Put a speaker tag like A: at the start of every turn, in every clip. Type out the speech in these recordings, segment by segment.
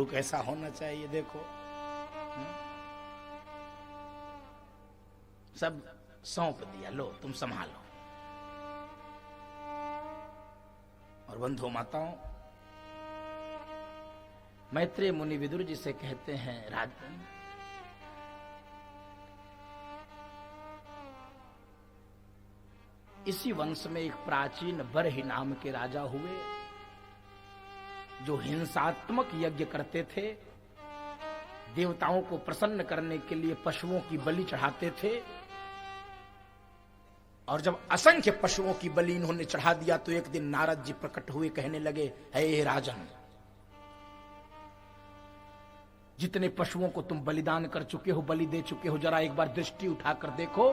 A: गुरु कैसा होना चाहिए देखो। सब सौंप दिया, लो तुम संभालो। और बंधु माताओं, मैत्रेय मुनि विदुर जी से कहते हैं, राजन इसी वंश में एक प्राचीन बरहि नाम के राजा हुए, जो हिंसात्मक यज्ञ करते थे, देवताओं को प्रसन्न करने के लिए पशुओं की बलि चढ़ाते थे। और जब असंख्य पशुओं की बलि इन्होंने चढ़ा दिया तो एक दिन नारद जी प्रकट हुए, कहने लगे, हे राजन, जितने पशुओं को तुम बलिदान कर चुके हो, बलि दे चुके हो, जरा एक बार दृष्टि उठाकर देखो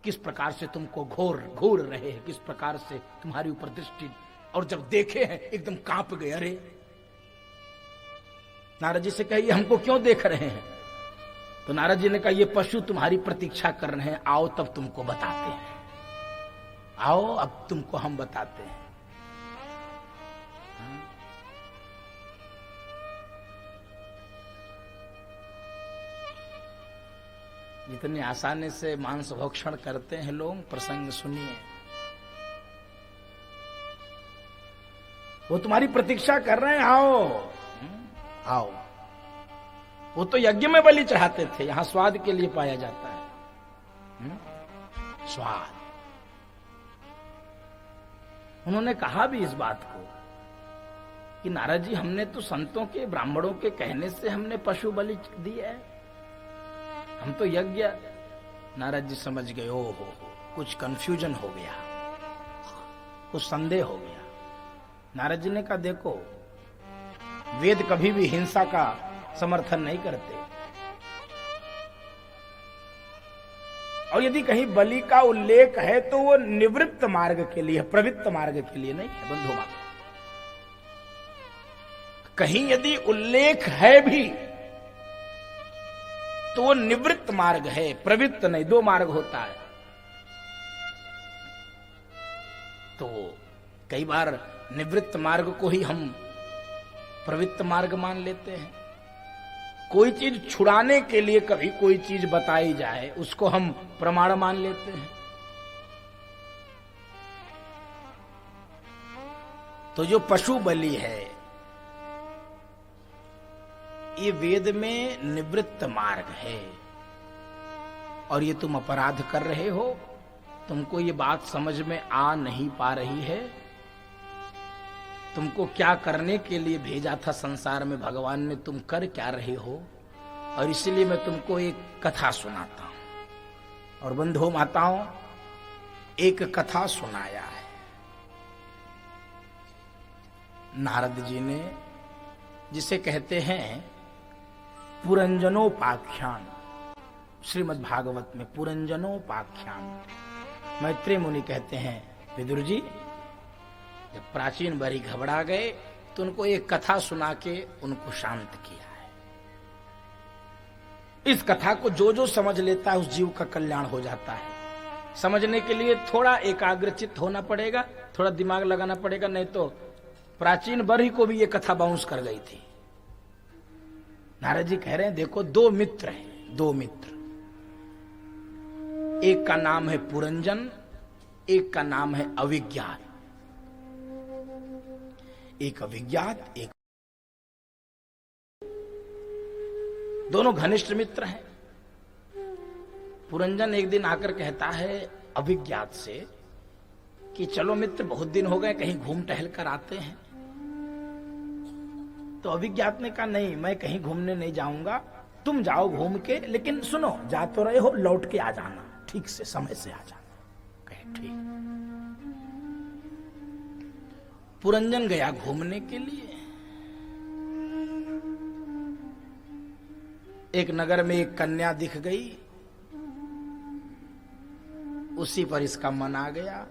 A: किस प्रकार से तुमको घूर रहे हैं, किस प्रकार से तुम्हारी ऊपर दृष्टि। और जब देखे हैं एकदम कांप गए। अरे नारद जी से कहिए, हमको क्यों देख रहे हैं? तो नारद जी ने कहा, ये पशु तुम्हारी प्रतीक्षा कर रहे हैं, आओ तब तुमको बताते हैं, आओ अब तुमको हम बताते हैं। जितनी आसानी से मांस भक्षण करते हैं लोग, प्रसंग सुनिए। वो तुम्हारी प्रतीक्षा कर रहे हैं, आओ आओ। वो तो यज्ञ में बलि चढ़ाते थे, यहां स्वाद के लिए पाया जाता है, स्वाद। उन्होंने कहा भी इस बात को कि नारद जी, हमने तो संतों के, ब्राह्मणों के कहने से हमने पशु बलि दी है, हम तो यज्ञ। नारद जी समझ गए, ओ हो, कुछ कंफ्यूजन हो गया, कुछ संदेह हो गया। नारद जी ने कहा, देखो वेद कभी भी हिंसा का समर्थन नहीं करते, और यदि कहीं बलि का उल्लेख है तो वो निवृत्त मार्ग के लिए, प्रवृत्त मार्ग के लिए नहीं है। बंधु माता, कहीं यदि उल्लेख है भी तो वो निवृत्त मार्ग है, प्रवृत्त नहीं। दो मार्ग होता है। तो कई बार निवृत्त मार्ग को ही हम प्रवृत्त मार्ग मान लेते हैं। कोई चीज छुड़ाने के लिए कभी कोई चीज बताई जाए, उसको हम प्रमाण मान लेते हैं। तो जो पशु बलि है, ये वेद में निवृत्त मार्ग है, और ये तुम अपराध कर रहे हो। तुमको ये बात समझ में आ नहीं पा रही है, तुमको क्या करने के लिए भेजा था संसार में भगवान ने, तुम कर क्या रहे हो। और इसलिए मैं तुमको एक कथा सुनाता हूं। और बंधुओं माताओं, एक कथा सुनाया है नारद जी ने, जिसे कहते हैं पुरंजनोपाख्यान। श्रीमद् भागवत में पुरंजनोपाख्यान। मैत्रेय मुनि कहते हैं, विदुर जी जब प्राचीन बरी घबरा गए तो उनको एक कथा सुना के उनको शांत किया है। इस कथा को जो जो समझ लेता है उस जीव का कल्याण हो जाता है। समझने के लिए थोड़ा एकाग्रचित्त होना पड़ेगा, थोड़ा दिमाग लगाना पड़ेगा, नहीं तो प्राचीन बरी को भी ये कथा बाउंस कर गई थी। नारद जी कह रहे हैं, देखो दो मित्र हैं, दो मित्र, एक का नाम है पुरंजन, एक का नाम है अविज्ञात। एक अविज्ञात, एक, दोनों घनिष्ठ मित्र हैं। पुरंजन एक दिन आकर कहता है अविज्ञात से कि चलो मित्र, बहुत दिन हो गए, कहीं घूम टहल कर आते हैं। तो अविज्ञात ने कहा, नहीं मैं कहीं घूमने नहीं जाऊंगा, तुम जाओ घूम के, लेकिन सुनो, जा तो रहे हो, लौट के आ जाना, ठीक से समय से आ जाना। कहे ठीक। पुरंजन गया घूमने के लिए। एक नगर में एक कन्या दिख गई, उसी पर इसका मन आ गया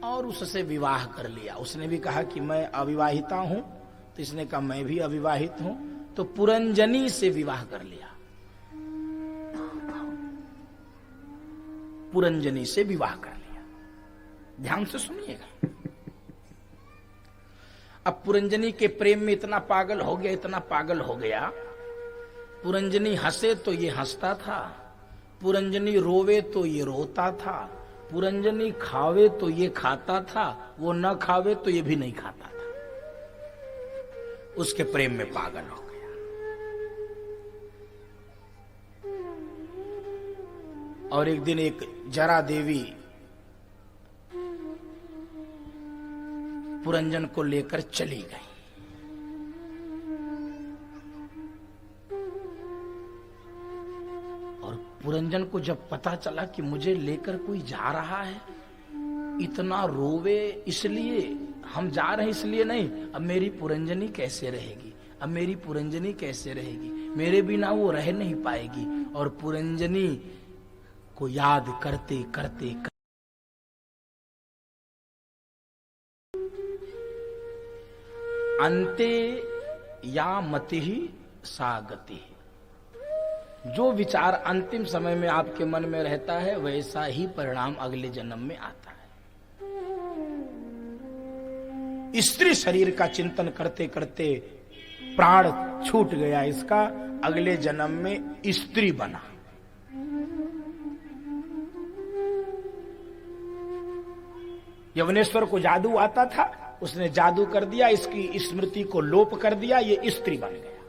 A: और उससे विवाह कर लिया। उसने भी कहा कि मैं अविवाहिता हूं, तो इसने कहा मैं भी अविवाहित हूं, तो पुरंजनी से विवाह कर लिया। पुरंजनी से विवाह कर लिया। ध्यान से सुनिएगा। अब पुरंजनी के प्रेम में इतना पागल हो गया, इतना पागल हो गया। पुरंजनी हंसे तो ये हंसता था, पुरंजनी रोवे तो ये रोता था, पुरंजनी खावे तो ये खाता था, वो न खावे तो ये भी नहीं खाता था। उसके प्रेम में पागल हो गया। और एक दिन एक जरा देवी पुरंजन को लेकर चली गई। और पुरंजन को जब पता चला कि मुझे लेकर कोई जा रहा है, इतना रोवे, इसलिए हम जा रहे हैं, इसलिए नहीं, अब मेरी पुरंजनी कैसे रहेगी, अब मेरी पुरंजनी कैसे रहेगी, मेरे बिना वो रह नहीं पाएगी। और पुरंजनी को याद करते करते अंते या मति ही सा गति। जो विचार अंतिम समय में आपके मन में रहता है, वैसा ही परिणाम अगले जन्म में आता है। स्त्री शरीर का चिंतन करते करते प्राण छूट गया इसका, अगले जन्म में स्त्री बना। यवनेश्वर को जादू आता था, उसने जादू कर दिया, इसकी स्मृति को लोप कर दिया, ये स्त्री बन गया।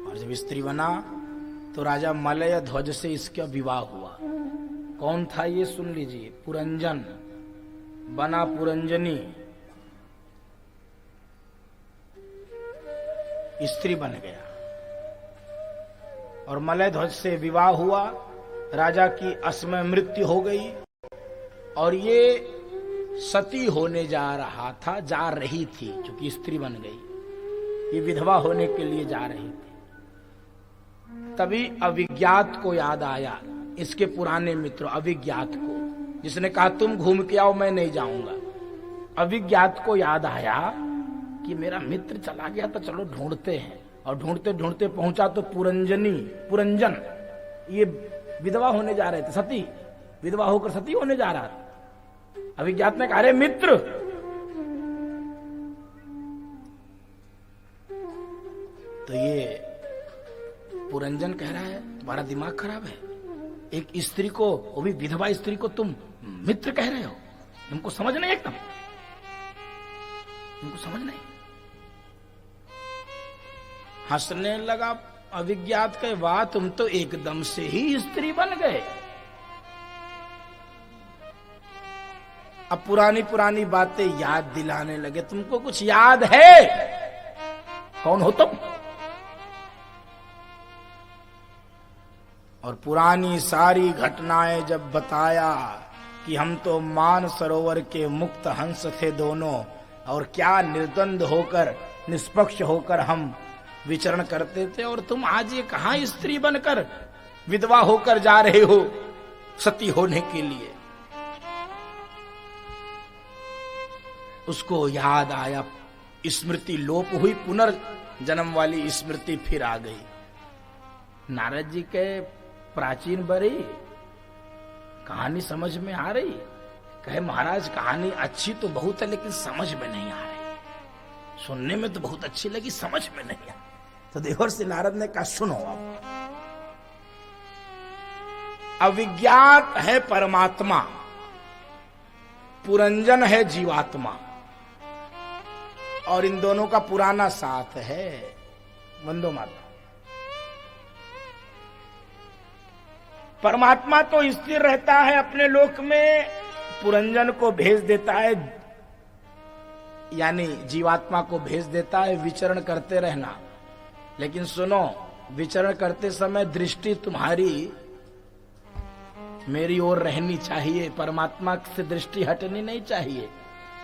A: और जब स्त्री बना तो राजा मलय ध्वज से इसका विवाह हुआ। कौन था ये सुन लीजिए, पुरंजन बना पुरंजनी, स्त्री बन गया। और मलय ध्वज से विवाह हुआ, राजा की असमय मृत्यु हो गई। और ये सती होने जा रहा था, जा रही थी, क्योंकि स्त्री बन गई, ये विधवा होने के लिए जा रही थी। तभी अविज्ञात को याद आया, इसके पुराने मित्र अविज्ञात को, जिसने कहा तुम घूम के आओ, मैं नहीं जाऊंगा। अविज्ञात को याद आया कि मेरा मित्र चला गया, तो चलो ढूंढते हैं। और ढूंढते ढूंढते पहुंचा तो पुरंजन ये विधवा होने जा रहे थे, सती, विधवा होकर सती होने जा रहा था। अविज्ञात ने कहा, अरे मित्र, तो ये पुरंजन कह रहा है तुम्हारा दिमाग खराब है, एक स्त्री को, वो भी विधवा स्त्री को तुम मित्र कह रहे हो, तुमको समझ नहीं, एकदम तुमको समझ नहीं। हंसने लगा अविज्ञात के, वाह तुम तो एकदम से ही स्त्री बन गए। अब पुरानी पुरानी बातें याद दिलाने लगे, तुमको कुछ याद है, कौन हो तुम? और पुरानी सारी घटनाएं जब बताया कि हम तो मान सरोवर के मुक्त हंस थे दोनों, और क्या निर्द्वंद होकर, निष्पक्ष होकर हम विचरण करते थे, और तुम आज ये कहां स्त्री बनकर विधवा होकर जा रहे हो सती होने के लिए। उसको याद आया, स्मृति लोप हुई, पुनर्जन्म वाली स्मृति फिर आ गई। नारद जी के प्राचीन बड़ी कहानी समझ में आ रही, कहे महाराज कहानी अच्छी तो बहुत है, लेकिन समझ में नहीं आ रही। सुनने में तो बहुत अच्छी लगी, समझ में नहीं आ। तो देवर्षि नारद ने कहा, सुनो अब, अविज्ञात है परमात्मा, पुरंजन है जीवात्मा, और इन दोनों का पुराना साथ है। वंदो माता। परमात्मा तो स्थिर रहता है अपने लोक में, पुरंजन को भेज देता है, यानी जीवात्मा को भेज देता है विचरण करते रहना। लेकिन सुनो, विचरण करते समय दृष्टि तुम्हारी मेरी ओर रहनी चाहिए, परमात्मा से दृष्टि हटनी नहीं चाहिए।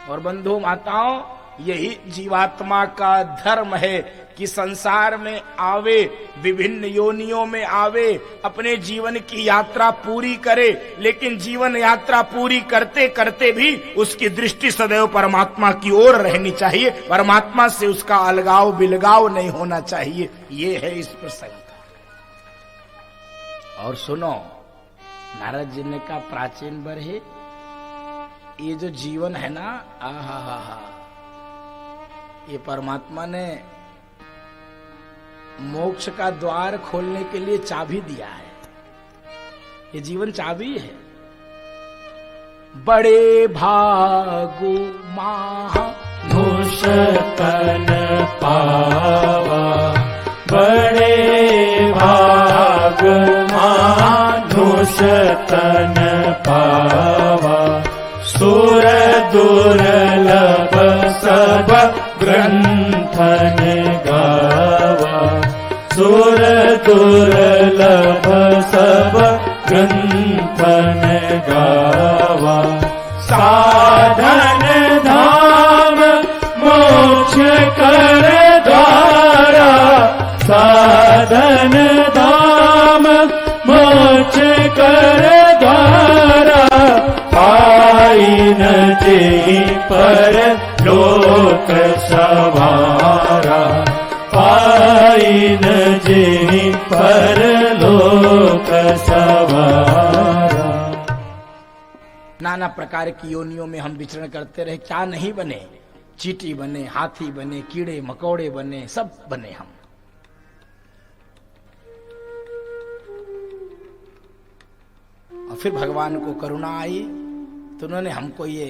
A: और बंधु माताओं, यही जीवात्मा का धर्म है कि संसार में आवे, विभिन्न योनियों में आवे, अपने जीवन की यात्रा पूरी करे, लेकिन जीवन यात्रा पूरी करते करते भी उसकी दृष्टि सदैव परमात्मा की ओर रहनी चाहिए, परमात्मा से उसका अलगाव बिलगाव नहीं होना चाहिए। ये है इस प्रसंग का। और सुनो, नारद जी ने कहा प्राचीन बरहे, ये जो जीवन है ना, आहा हा हा, ये परमात्मा ने मोक्ष का द्वार खोलने के लिए चाबी दिया है। ये जीवन चाबी है। बड़े भागु मानुष
B: तन पावा, बड़े भाग मानुष तन पावा, सुर दुर्लभ सब ग्रंथन गावा, सुर दुर्लभ सब ग्रंथन गावा, साधन धाम मोक्ष कर द्वारा, साधन धाम मोक्ष कर द्वारा, पाई न जेहि पर लोक सवारा, पाई न जेहि पर लोक सवारा।
A: नाना प्रकार की योनियों में हम विचरण करते रहे, क्या नहीं बने, चींटी बने, हाथी बने, कीड़े मकोड़े बने, सब बने हम। और फिर भगवान को करुणा आई तो उन्होंने हमको ये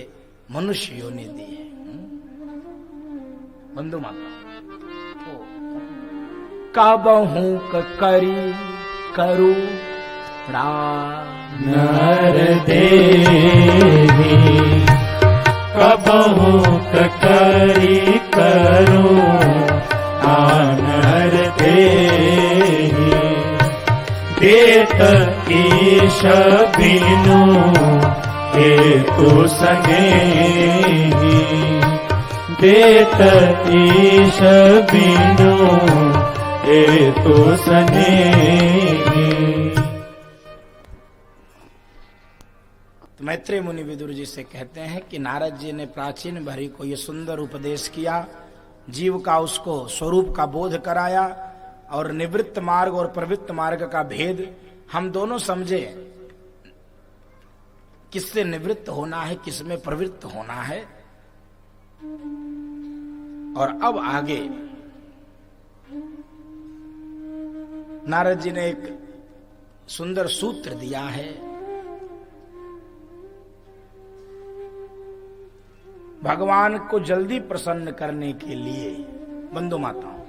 A: मनुष्य योनि दी है। बंधु माता कबहू करी करू
B: नर देहि, कबहू करी करू नर देहि, देत ईश बिनु हेतु सनेहि, देत ईश बिनु हेतु सनेहि।
A: मैत्रेय मुनि विदुर जी से कहते हैं कि नारद जी ने प्राचीन भरी को यह सुंदर उपदेश किया, जीव का उसको स्वरूप का बोध कराया और निवृत्त मार्ग और प्रवृत्त मार्ग का भेद हम दोनों समझे, किससे निवृत्त होना है, किसमें प्रवृत्त होना है। और अब आगे नारद जी ने एक सुंदर सूत्र दिया है। भगवान को जल्दी प्रसन्न करने के लिए, बंधु माताओं,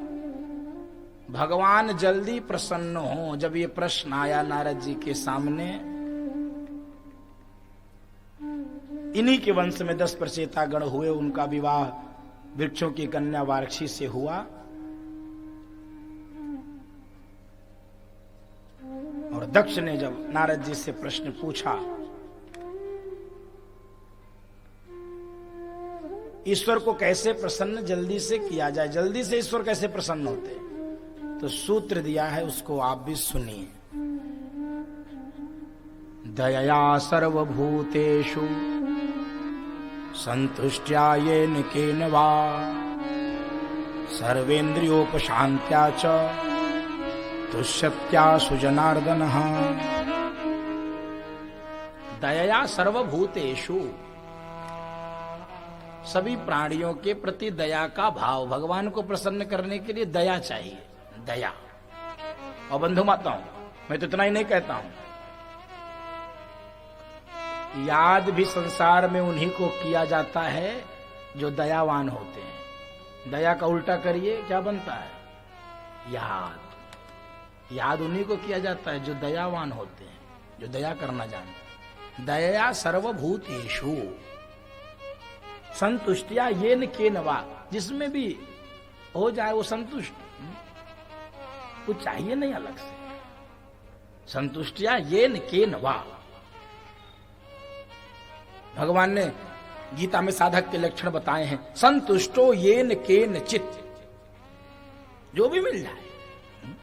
A: भगवान जल्दी प्रसन्न हो, जब ये प्रश्न आया नारद जी के सामने, इन्हीं के वंश में 10 प्रचेता गण हुए, उनका विवाह वृक्षों की कन्या वार्क्षी से हुआ। और दक्ष ने जब नारद जी से प्रश्न पूछा, ईश्वर को कैसे प्रसन्न जल्दी से किया जाए, जल्दी से ईश्वर कैसे प्रसन्न होते, तो सूत्र दिया है, उसको आप भी सुनिए। दयया सर्वभूतेषु संतुष्ट्या येन केन वा, सर्वेन्द्रियोपशान्त्या च तुष्यत्या सुजनार्दनः। दयया सर्वभूतेषु, सभी प्राणियों के प्रति दया का भाव, भगवान को प्रसन्न करने के लिए दया चाहिए, दया। और बंधु माताओं, मैं तो इतना ही नहीं कहता हूं, याद भी संसार में उन्हीं को किया जाता है जो दयावान होते हैं। दया का उल्टा करिए, क्या बनता है, याद। याद उन्हीं को किया जाता है जो दयावान होते हैं, जो दया करना जानते हैं। दया सर्वभूतेषु संतुष्टिया येन केन वा, जिसमें भी हो जाए वो संतुष्ट, कुछ चाहिए नहीं अलग से। संतुष्टिया येन केन वा, भगवान ने गीता में साधक के लक्षण बताए हैं। संतुष्टो येन केन चित, जो भी मिल जाए,